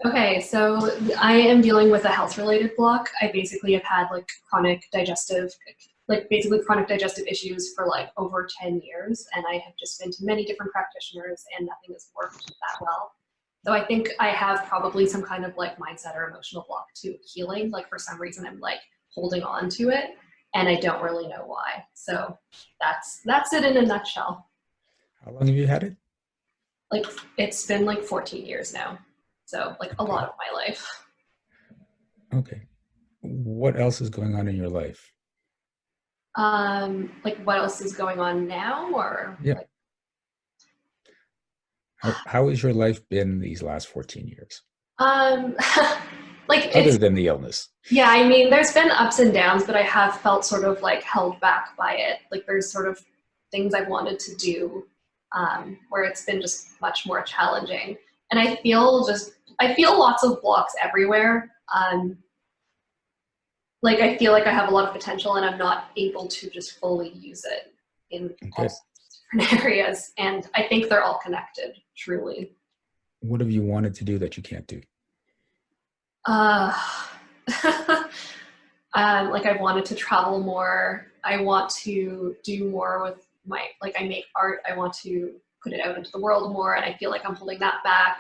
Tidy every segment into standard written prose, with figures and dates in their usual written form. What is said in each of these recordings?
Okay, so I am dealing with a health-related block. I basically have had like basically chronic digestive issues for like over 10 years, and I have just been to many different practitioners, and nothing has worked that well. So I think I have probably some kind of like mindset or emotional block to healing. Like for some reason, I'm like holding on to it, and I don't really know why. So that's it in a nutshell. How long have you had it? Like it's been like 14 years now, so like a lot Okay. of my life. Okay. What else is going on in your life? Like what else is going on now, or Yeah. like How has your life been these last 14 years? um like Other it's than the illness. yeah, I mean there's been ups and downs, but I have felt sort of like held back by it. Like there's sort of things I've wanted to do where it's been just much more challenging. And I feel lots of blocks everywhere. Like I feel like I have a lot of potential and I'm not able to just fully use it in all Okay. sorts of different areas. And I think they're all connected, truly. What have you wanted to do that you can't do? Uh, like I wanted to travel more. I want to do more with like I make art. I want to put it out into the world more, and I feel like I'm holding that back.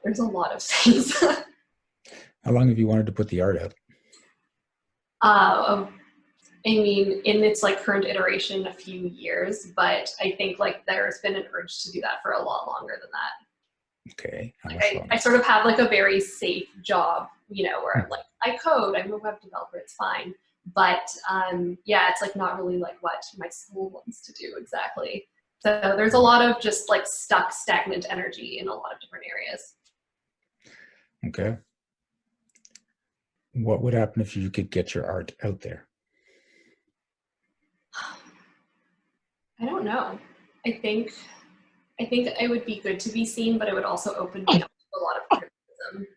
There's a lot of things. How long have you wanted to put the art out? uh, I mean, in its like current iteration, a few years, but I think like there's been an urge to do that for a lot longer than that. Okay. How Like much I longer? sort of have like a very safe job, where I'm like, I code, I'm a web developer, it's fine. But yeah, it's like not really like what my soul wants to do exactly. So there's a lot of just like stuck, stagnant energy in a lot of different areas. Okay. What would happen if you could get your art out there? I don't know. I think I think it would be good to be seen, but it would also open me up to a lot of criticism.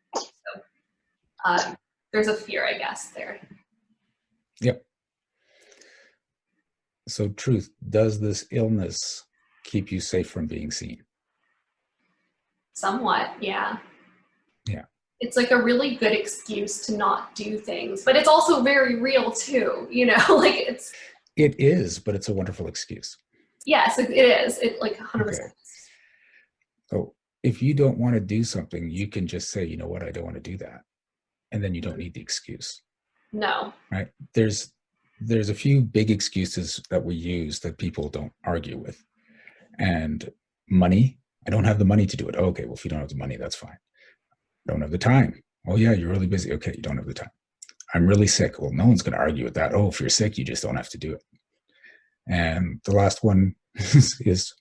So there's a fear, I guess, there. Yep. So, truth, does this illness keep you safe from being seen? Somewhat, yeah. Yeah. It's like a really good excuse to not do things, but it's also very real too, like it's, It is, but it's a wonderful excuse. yes, it is. It like 100%. Okay. So, if you don't want to do something, you can just say, you know what, I don't want to do that. And then you don't need the excuse, No. right? There's a few big excuses that we use that people don't argue with. And money, I don't have the money to do it. Okay, well, if you don't have the money, that's fine. I don't have the time. Oh, yeah, you're really busy. Okay, you don't have the time. I'm really sick. Well, no one's going to argue with that. Oh, if you're sick, you just don't have to do it. And the last one is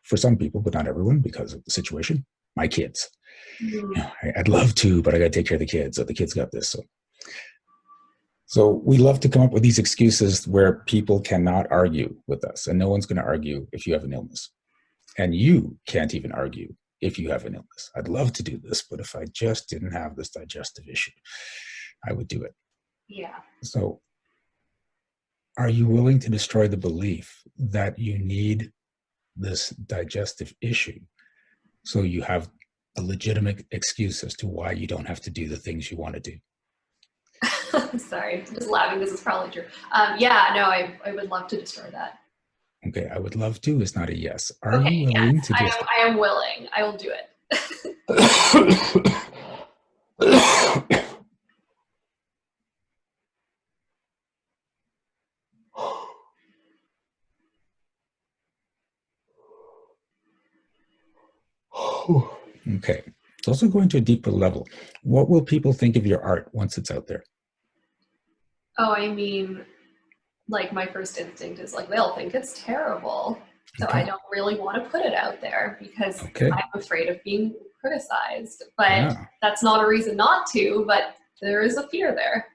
for some people, but not everyone because of the situation, my kids. Mm. I'd love to, but I got to take care of the kids. So the kids got this. So we love to come up with these excuses where people cannot argue with us, and no one's going to argue if you have an illness. And you can't even argue if you have an illness. I'd love to do this, but if I just didn't have this digestive issue, I would do it. Yeah. So are you willing to destroy the belief that you need this digestive issue so you have a legitimate excuse as to why you don't have to do the things you want to do? Sorry, I'm just laughing because it's probably true. Yeah, no, I would love to destroy that. Okay, I would love to is not a yes. Are Okay, you yes, willing to just I am willing. I will do it. Okay. It's also going to a deeper level. What will people think of your art once it's out there? Oh, I mean, like my first instinct is like they'll think it's terrible. So I Okay. don't really want to put it out there because Okay. I'm afraid of being criticized. But Yeah. that's not a reason not to, but there is a fear there.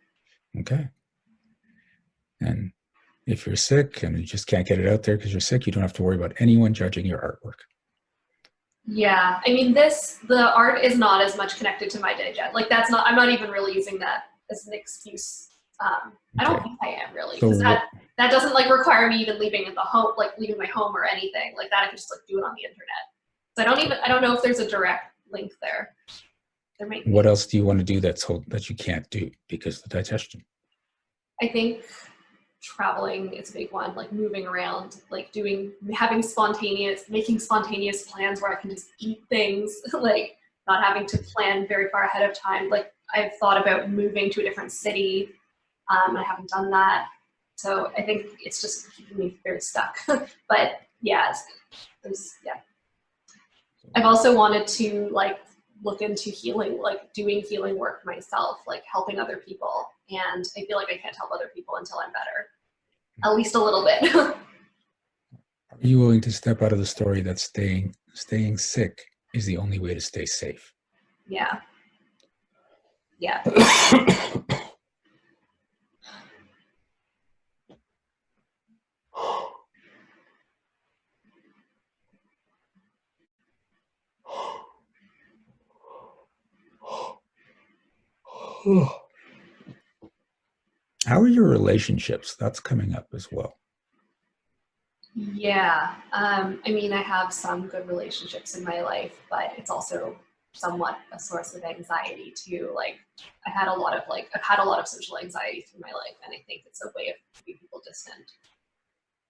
Okay. And if you're sick and you just can't get it out there because you're sick, you don't have to worry about anyone judging your artwork. Yeah. I mean, the art is not as much connected to my digest. Like I'm not even really using that as an excuse. I don't Okay. think I am really, So because what that doesn't like require me even leaving at the home, like leaving my home or anything like that. I can just like do it on the internet. So I don't know if there's a direct link there. There might What be. else do you want to do that you can't do because of the digestion? I think traveling is a big one, like moving around, like making spontaneous plans where I can just eat things, like not having to plan very far ahead of time. Like I've thought about moving to a different city. I haven't done that. So I think it's just keeping me very stuck. But yeah, yeah. I've also wanted to like look into healing, like doing healing work myself, like helping other people. And I feel like I can't help other people until I'm better, at least a little bit. Are you willing to step out of the story that staying sick is the only way to stay safe? Yeah. Yeah. How are your relationships? That's coming up as well. Yeah. I mean, I have some good relationships in my life, but it's also somewhat a source of anxiety too. Like I've had a lot of social anxiety through my life, and I think it's a way of keeping people distant.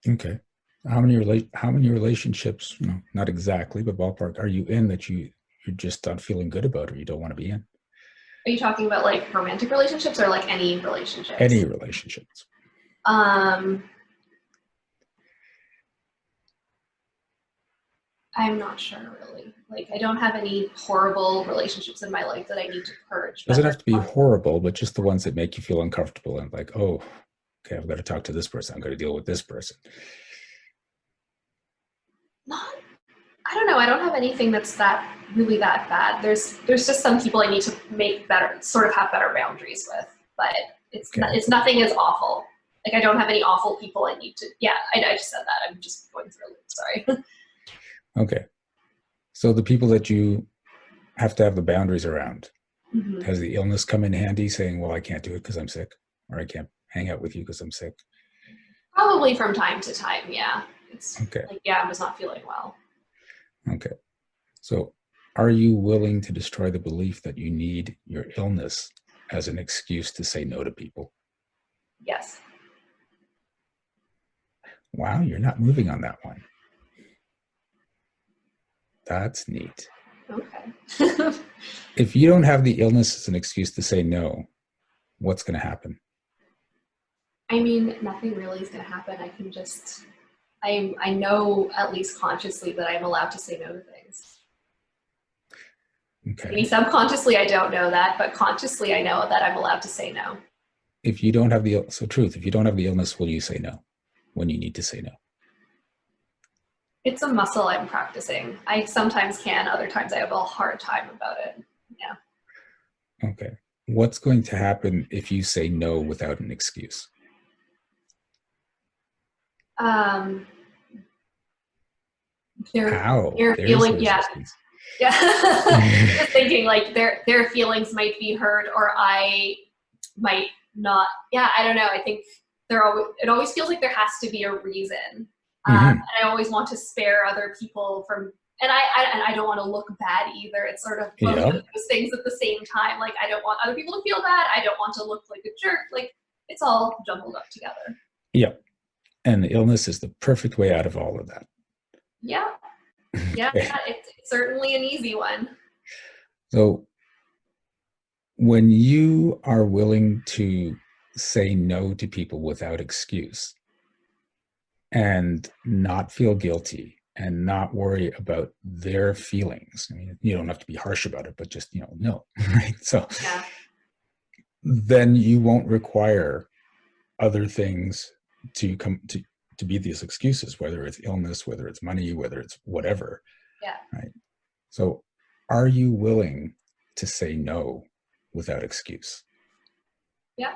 Okay. How many relationships, no, not exactly, but ballpark, are you in that you're just not feeling good about or you don't want to be in? Are you talking about like romantic relationships or like any relationships? Any relationships. I'm not sure really. Like I don't have any horrible relationships in my life that I need to purge. But Doesn't have to be horrible, but just the ones that make you feel uncomfortable and like, oh, okay, I've got to talk to this person. I've got to deal with this person. not, I don't know. I don't have anything that's that bad. There's just some people I need to make better, sort of have better boundaries with. But it's nothing as awful. Like I don't have any awful people I need to. Yeah, I just said that. I'm just going through a loop. Sorry. Okay. So the people that you have to have the boundaries around, Mm-hmm. has the illness come in handy saying, well, I can't do it because I'm sick, or I can't hang out with you because I'm sick? Probably from time to time. Yeah, it's Okay. like yeah, I'm just not feeling well. Okay. So are you willing to destroy the belief that you need your illness as an excuse to say no to people? Yes. Wow, you're not moving on that one. That's neat. Okay. If you don't have the illness as an excuse to say no, what's going to happen? I mean, nothing really is going to happen. I know at least consciously that I'm allowed to say no to things. Okay. Maybe subconsciously I don't know that, but consciously I know that I'm allowed to say no. If you don't have the illness, will you say no when you need to say no? It's a muscle I'm practicing. I sometimes can, other times I have a hard time about it. Yeah. Okay. What's going to happen if you say no without an excuse? They're There's feeling, the yeah. resistance. Yeah. Just thinking like their feelings might be hurt or I might not. Yeah, I don't know. I think it always feels like there has to be a reason. And I always want to spare other people from, and I don't want to look bad either. It's sort of both of those things at the same time. Like I don't want other people to feel bad. I don't want to look like a jerk. Like it's all jumbled up together. Yep. And the illness is the perfect way out of all of that. Yeah. Yeah, it's certainly an easy one. So when you are willing to say no to people without excuse and not feel guilty and not worry about their feelings, I mean, you don't have to be harsh about it, but just, no, right? So yeah. Then you won't require other things to come to be these excuses, whether it's illness, whether it's money, whether it's whatever. Yeah. Right. So are you willing to say no without excuse? Yeah.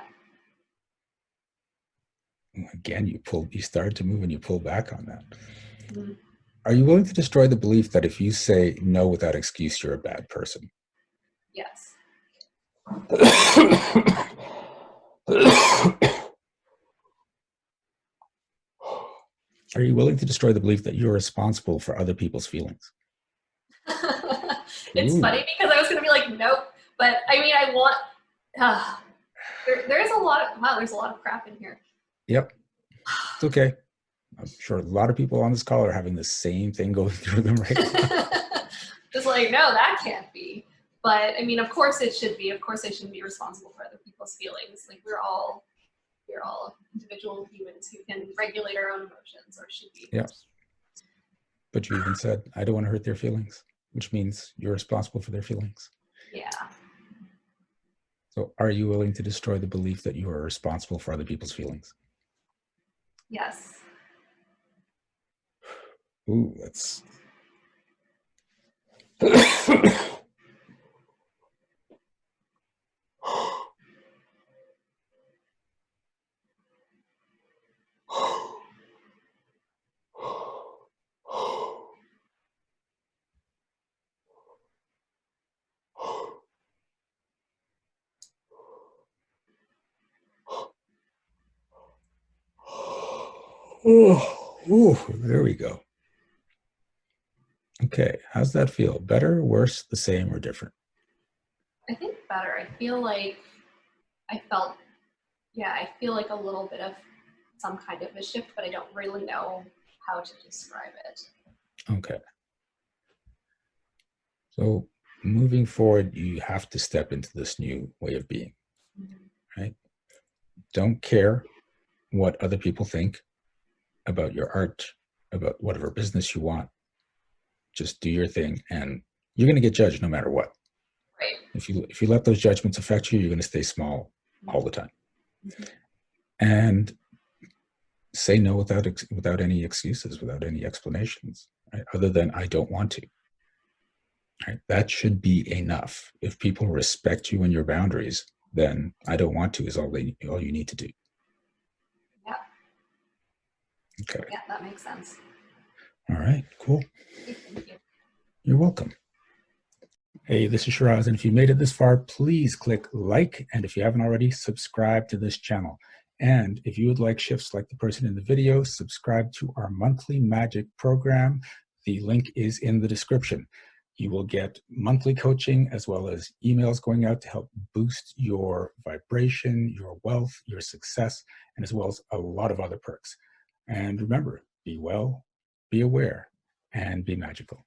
Again, you started to move and you pull back on that. Mm-hmm. Are you willing to destroy the belief that if you say no without excuse, you're a bad person? Yes. Are you willing to destroy the belief that you're responsible for other people's feelings? It's Ooh. funny because I was going to be like, nope. But I mean, I want, uh, there's a lot of, wow, there's a lot of crap in here. Yep. It's okay. I'm sure a lot of people on this call are having the same thing going through them right now. Just like, no, that can't be. But I mean, of course it should be. Of course I shouldn't be responsible for other people's feelings. Like we're all individual humans who can regulate our own emotions, or should be. Yeah. But you even said, I don't want to hurt their feelings, which means you're responsible for their feelings. Yeah. So are you willing to destroy the belief that you are responsible for other people's feelings? Yes. Ooh, that's... Ooh, there we go. Okay, how's that feel? Better, worse, the same, or different? I think better. I feel like I felt, yeah, I feel like a little bit of some kind of a shift, but I don't really know how to describe it. Okay. So moving forward, you have to step into this new way of being, right? Don't care what other people think about your art, about whatever business you want. Just do your thing, and you're going to get judged no matter what. Right. If you let those judgments affect you, you're going to stay small all the time. And say no without any excuses, without any explanations, right? Other than I don't want to. Right? That should be enough. If people respect you and your boundaries, then I don't want to is all you need to do. Yeah. Okay. Yeah, that makes sense. All right, cool. Thank you. You're welcome. Hey, this is Shiraz, and if you made it this far, please click like, and if you haven't already, subscribe to this channel. And if you would like shifts like the person in the video, subscribe to our monthly magic program. The link is in the description. You will get monthly coaching as well as emails going out to help boost your vibration, your wealth, your success, and as well as a lot of other perks. And remember, be well, be aware, and be magical.